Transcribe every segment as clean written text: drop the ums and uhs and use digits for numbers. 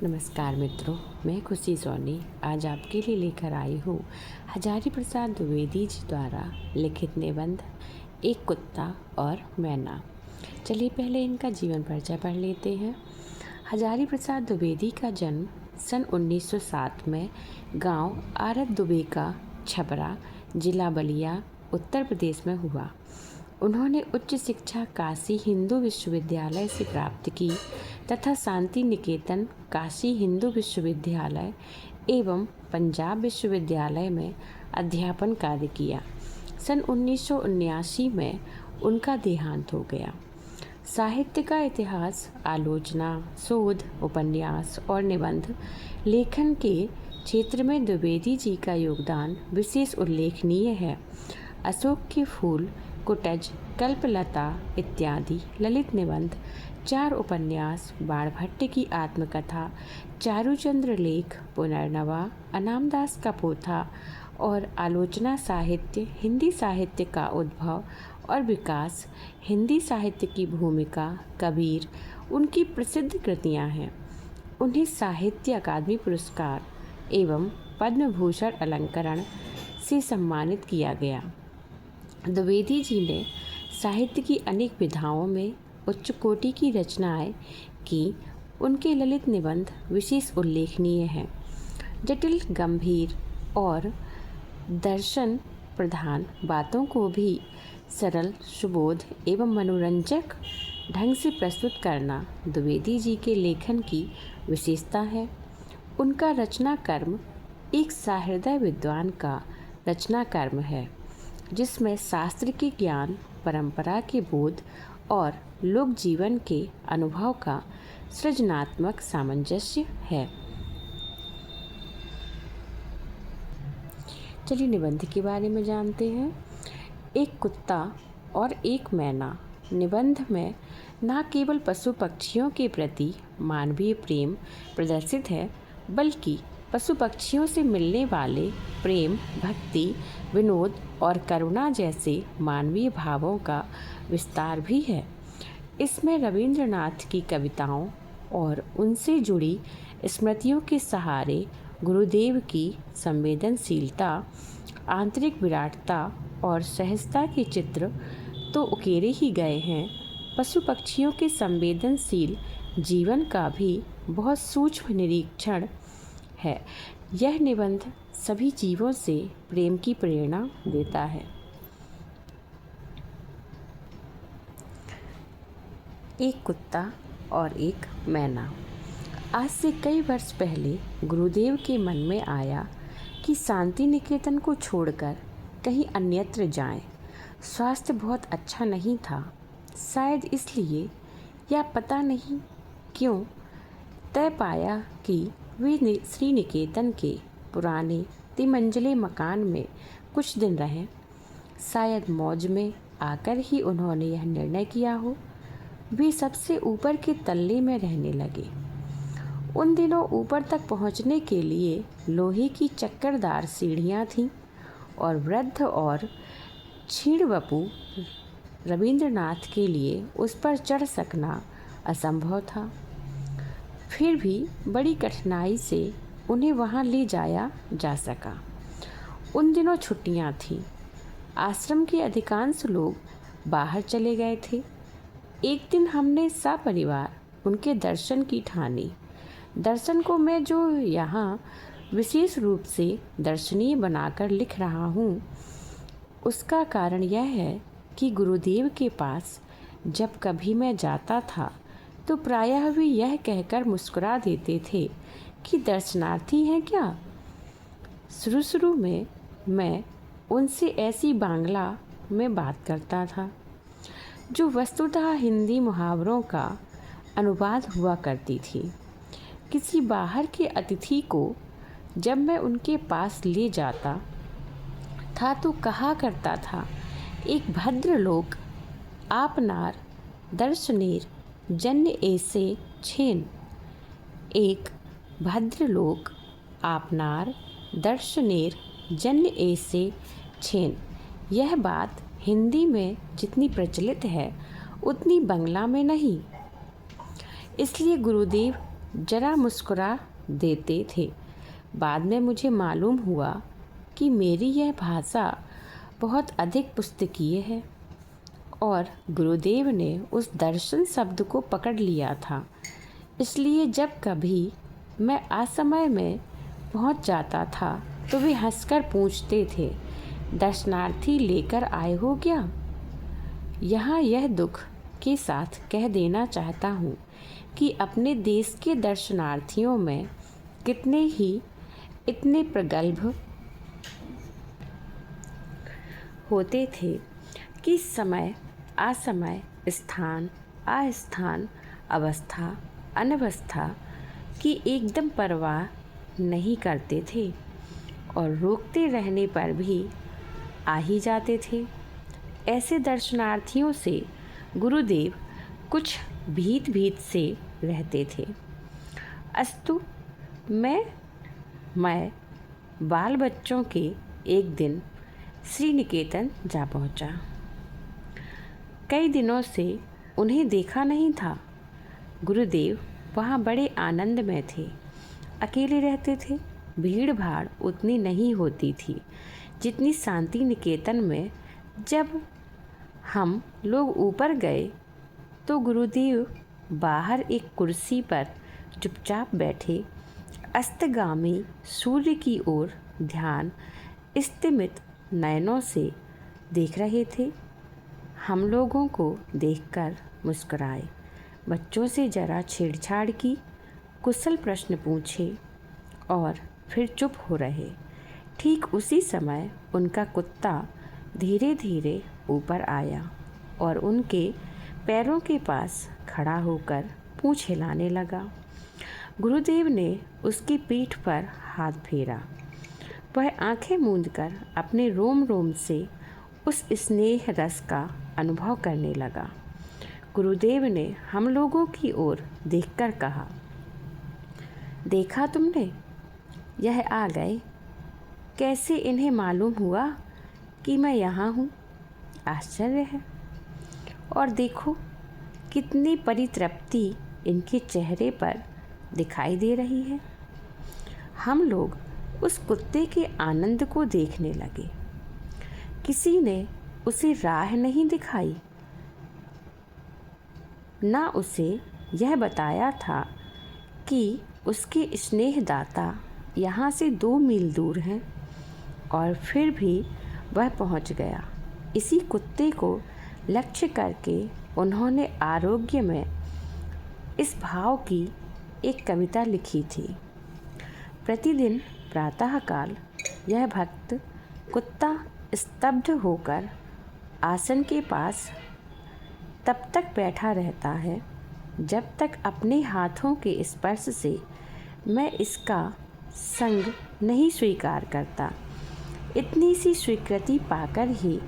नमस्कार मित्रों, मैं खुशी सोनी आज आपके लिए लेकर आई हूँ हजारी प्रसाद द्विवेदी जी द्वारा लिखित निबंध एक कुत्ता और मैना। चलिए पहले इनका जीवन परिचय पढ़ लेते हैं। हजारी प्रसाद द्विवेदी का जन्म सन 1907 में गांव आरत दुबेका, छपरा, जिला बलिया, उत्तर प्रदेश में हुआ। उन्होंने उच्च शिक्षा काशी हिंदू विश्वविद्यालय से प्राप्त की तथा शांति निकेतन काशी हिंदू विश्वविद्यालय एवं पंजाब विश्वविद्यालय में अध्यापन कार्य किया। सन 1979 में उनका देहांत हो गया। साहित्य का इतिहास, आलोचना, शोध, उपन्यास और निबंध लेखन के क्षेत्र में द्विवेदी जी का योगदान विशेष उल्लेखनीय है। अशोक के फूल, कुटज, कल्पलता इत्यादि ललित निबंध, 4 उपन्यास, बाणभट्ट की आत्मकथा, चारुचंद्र लेख, पुनर्नवा, अनामदास का पोथा और आलोचना साहित्य, हिंदी साहित्य का उद्भव और विकास, हिंदी साहित्य की भूमिका, कबीर उनकी प्रसिद्ध कृतियां हैं। उन्हें साहित्य अकादमी पुरस्कार एवं पद्म भूषण अलंकरण से सम्मानित किया गया। द्विवेदी जी ने साहित्य की अनेक विधाओं में उच्च कोटि की रचनाएं की। उनके ललित निबंध विशेष उल्लेखनीय हैं। जटिल, गंभीर और दर्शन प्रधान बातों को भी सरल, सुबोध एवं मनोरंजक ढंग से प्रस्तुत करना द्विवेदी जी के लेखन की विशेषता है। उनका रचना कर्म एक सहृदय विद्वान का रचना कर्म है, जिसमें शास्त्र के ज्ञान, परंपरा के बोध और लोक जीवन के अनुभव का सृजनात्मक सामंजस्य है। चलिए निबंध के बारे में जानते हैं। एक कुत्ता और एक मैना निबंध में न केवल पशु पक्षियों के प्रति मानवीय प्रेम प्रदर्शित है, बल्कि पशु पक्षियों से मिलने वाले प्रेम, भक्ति, विनोद और करुणा जैसे मानवीय भावों का विस्तार भी है। इसमें रवींद्रनाथ की कविताओं और उनसे जुड़ी स्मृतियों के सहारे गुरुदेव की संवेदनशीलता, आंतरिक विराटता और सहजता के चित्र तो उकेरे ही गए हैं, पशु पक्षियों के संवेदनशील जीवन का भी बहुत सूक्ष्म निरीक्षण है। यह निबंध सभी जीवों से प्रेम की प्रेरणा देता है। एक कुत्ता और एक मैना। आज से कई वर्ष पहले गुरुदेव के मन में आया कि शांति निकेतन को छोड़कर कहीं अन्यत्र जाएं। स्वास्थ्य बहुत अच्छा नहीं था, शायद इसलिए या पता नहीं क्यों तय पाया कि वे श्री निकेतन के पुराने तिमंजिले मकान में कुछ दिन रहें। शायद मौज में आकर ही उन्होंने यह निर्णय किया हो। वे सबसे ऊपर के तल्ले में रहने लगे। उन दिनों ऊपर तक पहुंचने के लिए लोहे की चक्करदार सीढ़ियां थीं और वृद्ध और क्षीण वपु रवींद्रनाथ के लिए उस पर चढ़ सकना असंभव था। फिर भी बड़ी कठिनाई से उन्हें वहां ले जाया जा सका। उन दिनों छुट्टियां थीं। आश्रम के अधिकांश लोग बाहर चले गए थे। एक दिन हमने सपरिवार उनके दर्शन की ठानी। दर्शन को मैं जो यहाँ विशेष रूप से दर्शनीय बनाकर लिख रहा हूँ, उसका कारण यह है कि गुरुदेव के पास जब कभी मैं जाता था तो प्रायः वे यह कहकर मुस्कुरा देते थे कि दर्शनार्थी हैं क्या। शुरू में मैं उनसे ऐसी बांग्ला में बात करता था जो वस्तुतः हिंदी मुहावरों का अनुवाद हुआ करती थी। किसी बाहर के अतिथि को जब मैं उनके पास ले जाता था तो कहा करता था, एक भद्र लोक आपनार दर्शनेर जन्य ऐसे छेन। एक भद्र लोक आपनार दर्शनेर जन्य ऐसे छेन। यह बात हिंदी में जितनी प्रचलित है उतनी बंगला में नहीं। इसलिए गुरुदेव जरा मुस्कुरा देते थे। बाद में मुझे मालूम हुआ कि मेरी यह भाषा बहुत अधिक पुस्तकीय है और गुरुदेव ने उस दर्शन शब्द को पकड़ लिया था। इसलिए जब कभी मैं असमय में पहुंच जाता था तो वे हंसकर पूछते थे, दर्शनार्थी लेकर आए हो क्या? यहाँ यह दुख के साथ कह देना चाहता हूँ कि अपने देश के दर्शनार्थियों में कितने ही इतने प्रगल्भ होते थे कि समय असमय, स्थान अस्थान, अवस्था अनवस्था की एकदम परवाह नहीं करते थे और रोकते रहने पर भी आ ही जाते थे। ऐसे दर्शनार्थियों से गुरुदेव कुछ भीत से रहते थे। अस्तु मैं बाल बच्चों के एक दिन श्री निकेतन जा पहुंचा। कई दिनों से उन्हें देखा नहीं था। गुरुदेव वहाँ बड़े आनंद में थे, अकेले रहते थे। भीड़ भाड़ उतनी नहीं होती थी जितनी शांति निकेतन में। जब हम लोग ऊपर गए तो गुरुदेव बाहर एक कुर्सी पर चुपचाप बैठे अस्तगामी सूर्य की ओर ध्यान स्तिमित नयनों से देख रहे थे। हम लोगों को देखकर मुस्कुराए, बच्चों से जरा छेड़छाड़ की, कुशल प्रश्न पूछे और फिर चुप हो रहे। ठीक उसी समय उनका कुत्ता धीरे धीरे ऊपर आया और उनके पैरों के पास खड़ा होकर पूंछ हिलाने लगा। गुरुदेव ने उसकी पीठ पर हाथ फेरा। वह आंखें मूंदकर अपने रोम रोम से उस स्नेह रस का अनुभव करने लगा। गुरुदेव ने हम लोगों की ओर देखकर कहा, देखा तुमने, यह आ गए। कैसे इन्हें मालूम हुआ कि मैं यहाँ हूँ? आश्चर्य है। और देखो कितनी परितृप्ति इनके चेहरे पर दिखाई दे रही है। हम लोग उस कुत्ते के आनंद को देखने लगे। किसी ने उसे राह नहीं दिखाई, ना उसे यह बताया था कि उसके स्नेहदाता यहाँ से 2 मील दूर हैं, और फिर भी वह पहुँच गया। इसी कुत्ते को लक्ष्य करके उन्होंने आरोग्य में इस भाव की एक कविता लिखी थी। प्रतिदिन प्रातःकाल यह भक्त कुत्ता स्तब्ध होकर आसन के पास तब तक बैठा रहता है जब तक अपने हाथों के स्पर्श से मैं इसका संग नहीं स्वीकार करता। इतनी सी स्वीकृति पाकर ही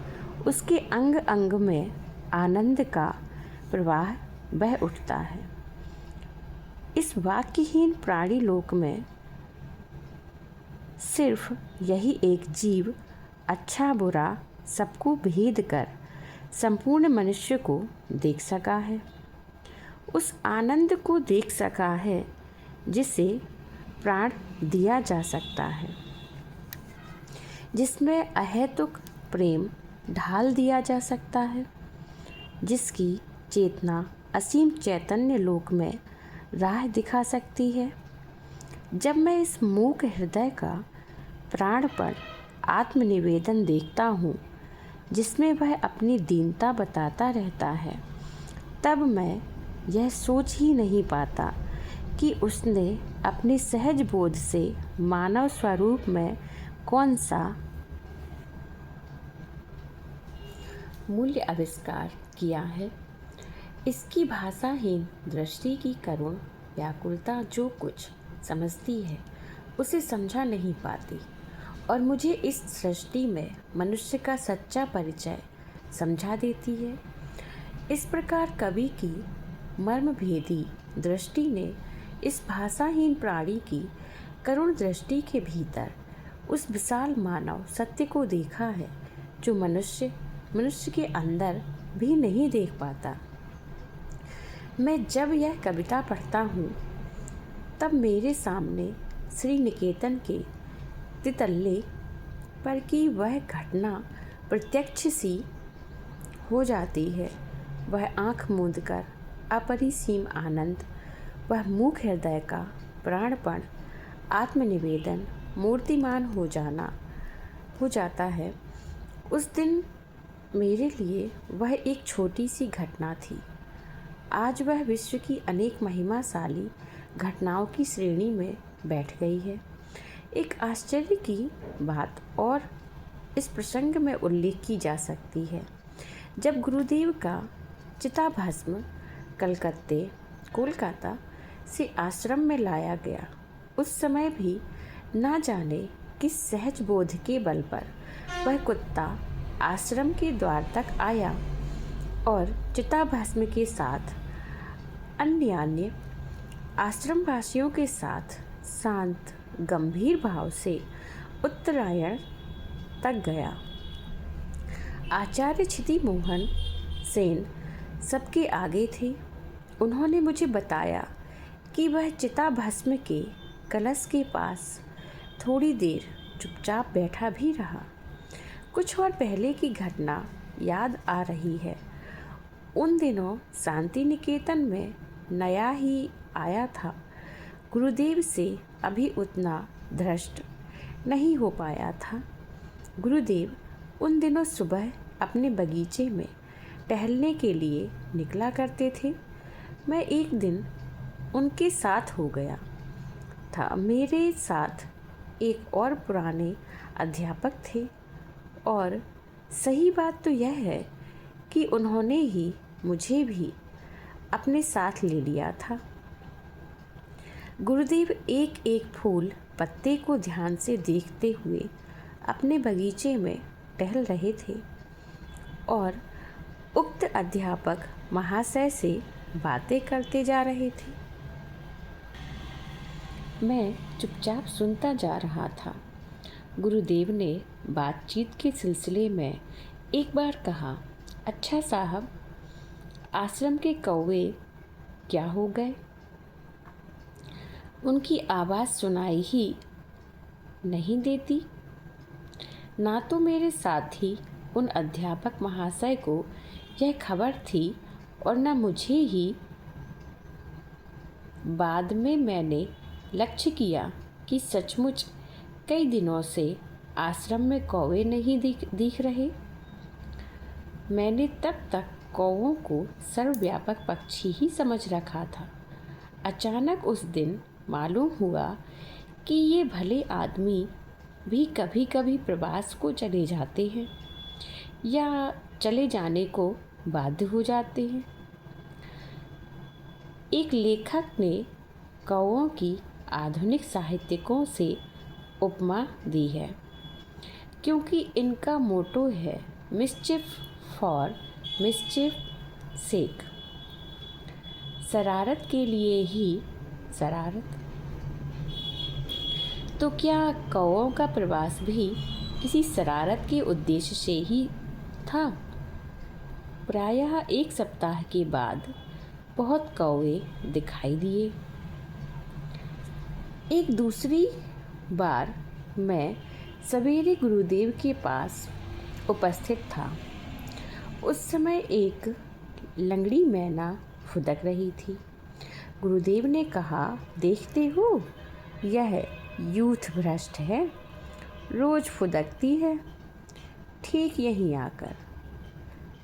उसके अंग अंग में आनंद का प्रवाह बह उठता है। इस वाक्यहीन प्राणी लोक में सिर्फ यही एक जीव अच्छा बुरा सबको भेद कर संपूर्ण मनुष्य को देख सका है, उस आनंद को देख सका है जिसे प्राण दिया जा सकता है, जिसमें अहेतुक प्रेम ढाल दिया जा सकता है, जिसकी चेतना असीम चैतन्य लोक में राह दिखा सकती है। जब मैं इस मूक हृदय का प्राणपण आत्मनिवेदन देखता हूँ जिसमें वह अपनी दीनता बताता रहता है, तब मैं यह सोच ही नहीं पाता कि उसने अपने सहज बोध से मानव स्वरूप में कौन सा मूल्य आविष्कार किया है। इसकी भाषाहीन दृष्टि की करुण व्याकुलता जो कुछ समझती है उसे समझा नहीं पाती, और मुझे इस सृष्टि में मनुष्य का सच्चा परिचय समझा देती है। इस प्रकार कवि की मर्मभेदी दृष्टि ने इस भाषाहीन प्राणी की करुण दृष्टि के भीतर उस विशाल मानव सत्य को देखा है जो मनुष्य के अंदर भी नहीं देख पाता। मैं जब यह कविता पढ़ता हूँ तब मेरे सामने श्री निकेतन के तितल्ले पर की वह घटना प्रत्यक्ष सी हो जाती है। वह आँख मूंदकर अपरिसीम आनंद, वह मूक हृदय का प्राणपण, आत्मनिवेदन मूर्तिमान हो जाता है। उस दिन मेरे लिए वह एक छोटी सी घटना थी। आज वह विश्व की अनेक महिमाशाली घटनाओं की श्रेणी में बैठ गई है। एक आश्चर्य की बात और इस प्रसंग में उल्लेख की जा सकती है। जब गुरुदेव का चिताभस्म कोलकाता से आश्रम में लाया गया, उस समय भी ना जाने किस सहज बोध के बल पर वह कुत्ता आश्रम के द्वार तक आया और चिताभस्म के साथ अन्य आश्रमवासियों के साथ शांत गंभीर भाव से उत्तरायण तक गया। आचार्य क्षिति मोहन सेन सबके आगे थे। उन्होंने मुझे बताया कि वह चिताभस्म के कलश के पास थोड़ी देर चुपचाप बैठा भी रहा। कुछ और पहले की घटना याद आ रही है। उन दिनों शांति निकेतन में नया ही आया था। गुरुदेव से अभी उतना धृष्ट नहीं हो पाया था। गुरुदेव उन दिनों सुबह अपने बगीचे में टहलने के लिए निकला करते थे। मैं एक दिन उनके साथ हो गया था। मेरे साथ एक और पुराने अध्यापक थे और सही बात तो यह है कि उन्होंने ही मुझे भी अपने साथ ले लिया था। गुरुदेव एक एक फूल पत्ते को ध्यान से देखते हुए अपने बगीचे में टहल रहे थे और उक्त अध्यापक महाशय से बातें करते जा रहे थे। मैं चुपचाप सुनता जा रहा था। गुरुदेव ने बातचीत के सिलसिले में एक बार कहा, अच्छा साहब, आश्रम के कौवे क्या हो गए? उनकी आवाज़ सुनाई ही नहीं देती। ना तो मेरे साथी उन अध्यापक महाशय को यह खबर थी और न मुझे ही। बाद में मैंने लक्ष्य किया कि सचमुच कई दिनों से आश्रम में कौवे नहीं दिख रहे। मैंने तब तक कौवों को सर्वव्यापक पक्षी ही समझ रखा था। अचानक उस दिन मालूम हुआ कि ये भले आदमी भी कभी कभी प्रवास को चले जाते हैं या चले जाने को बाध्य हो जाते हैं। एक लेखक ने कौवों की आधुनिक साहित्यिकों से उपमा दी है, क्योंकि इनका मोटो है मिस्चिफ फॉर मिस्चिफ सेक, शरारत के लिए ही शरारत। तो क्या कौवों का प्रवास भी किसी शरारत के उद्देश्य से ही था? प्रायः एक सप्ताह के बाद बहुत कौवे दिखाई दिए। एक दूसरी बार मैं सवेरे गुरुदेव के पास उपस्थित था। उस समय एक लंगड़ी मैना फुदक रही थी। गुरुदेव ने कहा, देखते हो, यह यूथ भ्रष्ट है, रोज फुदकती है। ठीक यहीं आकर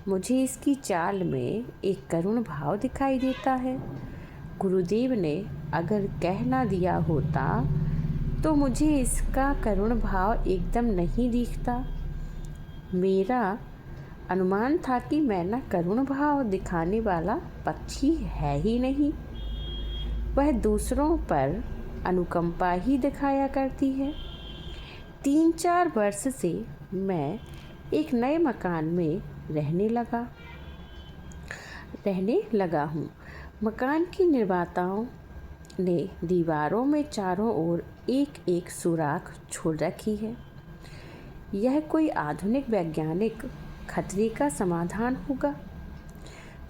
मुझे इसकी चाल में एक करुण भाव दिखाई देता है। गुरुदेव ने अगर कह ना दिया होता तो मुझे इसका करुण भाव एकदम नहीं दिखता। मेरा अनुमान था कि मैना करुण भाव दिखाने वाला पक्षी है ही नहीं। वह दूसरों पर अनुकंपा ही दिखाया करती है। 3-4 वर्ष से मैं एक नए मकान में रहने लगा हूँ। मकान की निर्माताओं ने दीवारों में चारों ओर एक एक सुराख छोड़ रखी है। यह कोई आधुनिक वैज्ञानिक खतरे का समाधान होगा।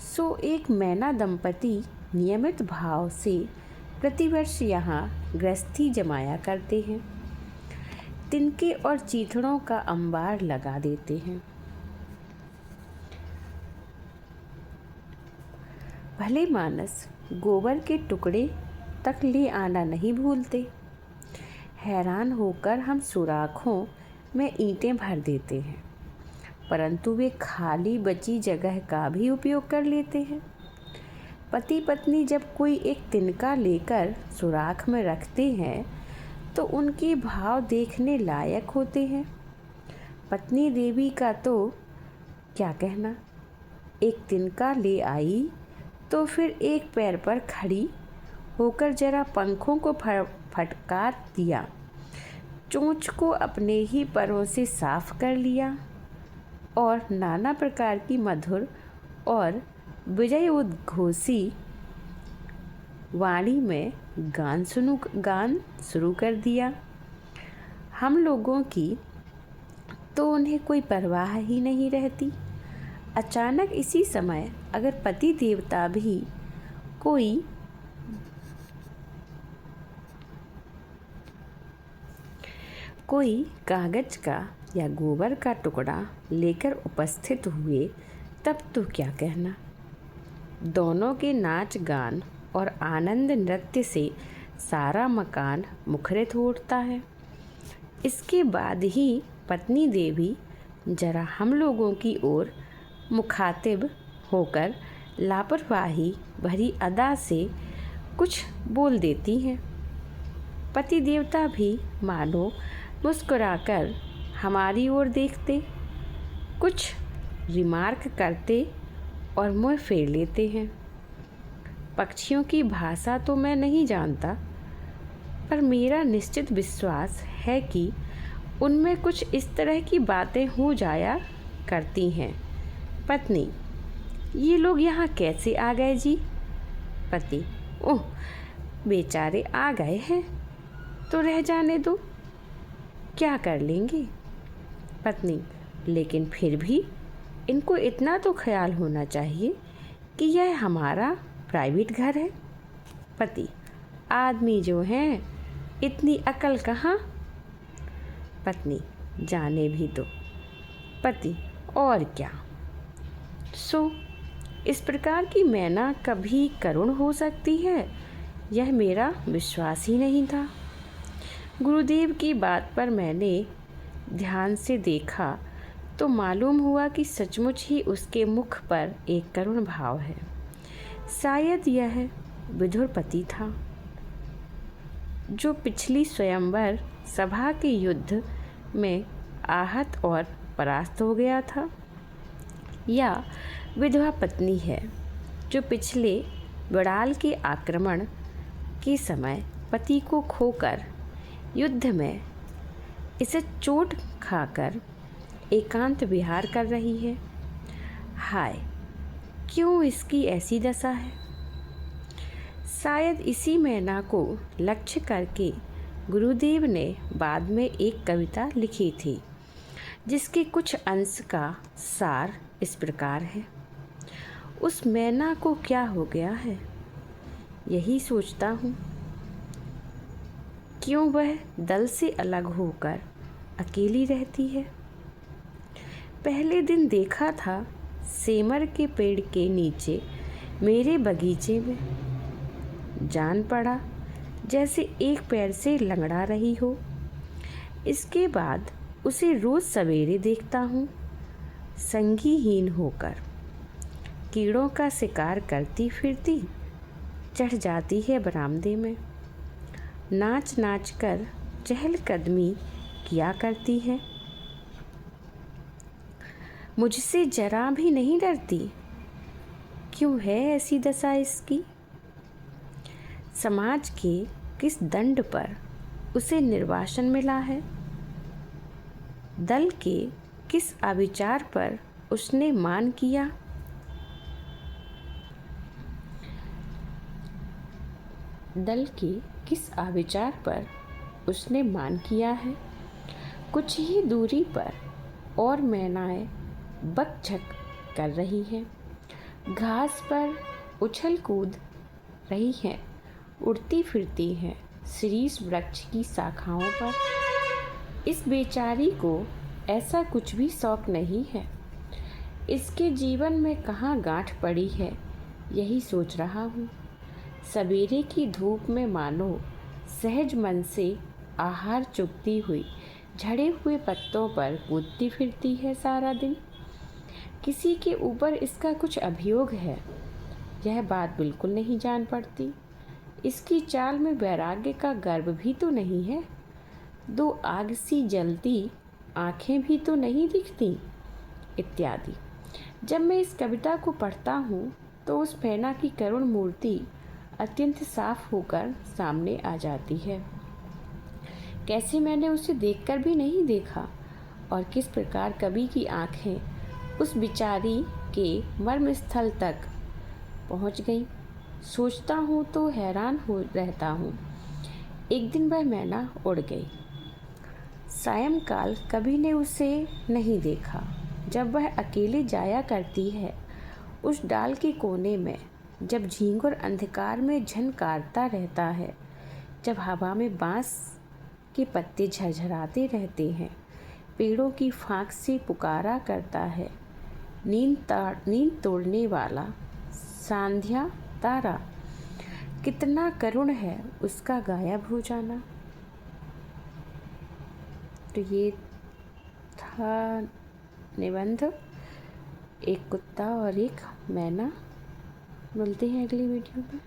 सो एक मैना दंपति नियमित भाव से प्रतिवर्ष यहाँ गृहस्थी जमाया करते हैं। तिनके और चीथड़ों का अंबार लगा देते हैं। भले मानस गोबर के टुकड़े तक ले आना नहीं भूलते। हैरान होकर हम सुराखों में ईंटें भर देते हैं, परंतु वे खाली बची जगह का भी उपयोग कर लेते हैं। पति पत्नी जब कोई एक तिनका लेकर सुराख में रखते हैं तो उनके भाव देखने लायक होते हैं। पत्नी देवी का तो क्या कहना, एक तिनका ले आई तो फिर एक पैर पर खड़ी होकर जरा पंखों को फटकार दिया, चोंच को अपने ही पैरों से साफ कर लिया और नाना प्रकार की मधुर और विजय उद्घोषी वाणी में गान शुरू कर दिया। हम लोगों की तो उन्हें कोई परवाह ही नहीं रहती। अचानक इसी समय अगर पति देवता भी कोई कागज का या गोबर का टुकड़ा लेकर उपस्थित हुए तब तो क्या कहना। दोनों के नाच गान और आनंद नृत्य से सारा मकान मुखरित हो उठता है। इसके बाद ही पत्नी देवी जरा हम लोगों की ओर मुखातिब होकर लापरवाही भरी अदा से कुछ बोल देती हैं। पति देवता भी मानो मुस्कुराकर हमारी ओर देखते, कुछ रिमार्क करते और मुँह फेर लेते हैं। पक्षियों की भाषा तो मैं नहीं जानता, पर मेरा निश्चित विश्वास है कि उनमें कुछ इस तरह की बातें हो जाया करती हैं। पत्नी: ये लोग यहाँ कैसे आ गए जी? पति: ओह, बेचारे आ गए हैं तो रह जाने दो, क्या कर लेंगे। पत्नी: लेकिन फिर भी इनको इतना तो ख्याल होना चाहिए कि यह हमारा प्राइवेट घर है। पति: आदमी जो हैं इतनी अकल कहाँ। पत्नी: जाने भी दो। पति: और क्या। सो इस प्रकार की मैना कभी करुण हो सकती है, यह मेरा विश्वास ही नहीं था। गुरुदेव की बात पर मैंने ध्यान से देखा तो मालूम हुआ कि सचमुच ही उसके मुख पर एक करुण भाव है। शायद यह विधुर पति था जो पिछली स्वयंवर सभा के युद्ध में आहत और परास्त हो गया था, या विधवा पत्नी है जो पिछले बड़ाल के आक्रमण के समय पति को खोकर युद्ध में इसे चोट खाकर एकांत विहार कर रही है। हाय, क्यों इसकी ऐसी दशा है। शायद इसी मैना को लक्ष्य करके गुरुदेव ने बाद में एक कविता लिखी थी, जिसके कुछ अंश का सार इस प्रकार है। उस मैना को क्या हो गया है, यही सोचता हूँ। क्यों वह दल से अलग होकर अकेली रहती है। पहले दिन देखा था सेमर के पेड़ के नीचे मेरे बगीचे में, जान पड़ा जैसे एक पैर से लंगड़ा रही हो। इसके बाद उसे रोज़ सवेरे देखता हूँ संगीहीन होकर, कीड़ों का शिकार करती फिरती चढ़ जाती है बरामदे में, नाच नाच कर चहलकदमी किया करती है। मुझसे जरा भी नहीं डरती। क्यों है ऐसी दशा इसकी। समाज के किस दंड पर उसे निर्वासन मिला है, दल के किस अविचार पर उसने मान किया। दल के किस अविचार पर उसने मान किया है। कुछ ही दूरी पर और मैनाएं बकझक कर रही हैं, घास पर उछल कूद रही हैं उड़ती फिरती हैं शीरीष वृक्ष की शाखाओं पर। इस बेचारी को ऐसा कुछ भी शौक नहीं है। इसके जीवन में कहाँ गांठ पड़ी है, यही सोच रहा हूँ। सवेरे की धूप में मानो सहज मन से आहार चुगती हुई झड़े हुए पत्तों पर कूदती फिरती है सारा दिन। किसी के ऊपर इसका कुछ अभियोग है, यह बात बिल्कुल नहीं जान पड़ती। इसकी चाल में वैराग्य का गर्व भी तो नहीं है। दो आग सी जलती आंखें भी तो नहीं दिखती, इत्यादि। जब मैं इस कविता को पढ़ता हूँ तो उस मैना की करुण मूर्ति अत्यंत साफ होकर सामने आ जाती है। कैसे मैंने उसे देखकर भी नहीं देखा, और किस प्रकार कवि की आंखें उस बिचारी के मर्म स्थल तक पहुँच गई, सोचता हूँ तो हैरान हो रहता हूँ। एक दिन वह मैना उड़ गई। सायंकाल कभी ने उसे नहीं देखा। जब वह अकेले जाया करती है उस डाल के कोने में, जब झींगुर अंधकार में झनकारता रहता है, जब हवा में बांस के पत्ते झरझराते रहते हैं, पेड़ों की फांक से पुकारा करता है नींद तोड़ने वाला सांध्या तारा, कितना करुण है उसका गायब हो जाना। तो ये था निबंध एक कुत्ता और एक मैना। मिलते हैं अगली वीडियो में।